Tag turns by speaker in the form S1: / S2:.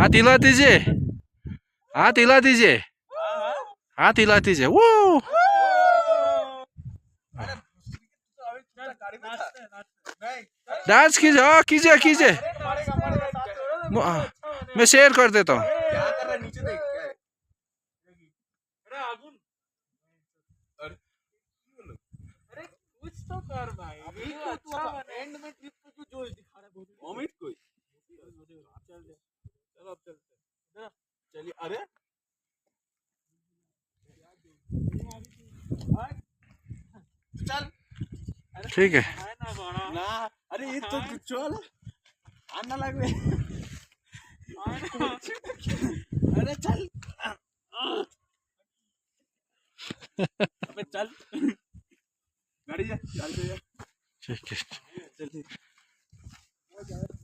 S1: हाथ हिला दीजिए, हाथ हिला दीजिए, हाथ हिला दीजिए। वो डांस कीजिए, हाँ कीजिए कीजिए। मैं शेयर कर देता हूँ।
S2: तो कर भाई वीडियो अच्छा एंड में क्लिप को जो दिखा रहा है अमित कोई चलो अब चलते चलिए। अरे चल
S1: ठीक है
S2: ना अरे ये तो चल आना लगे अरे चल अबे चल गाड़ी जा चल
S1: ठीक है।
S2: चल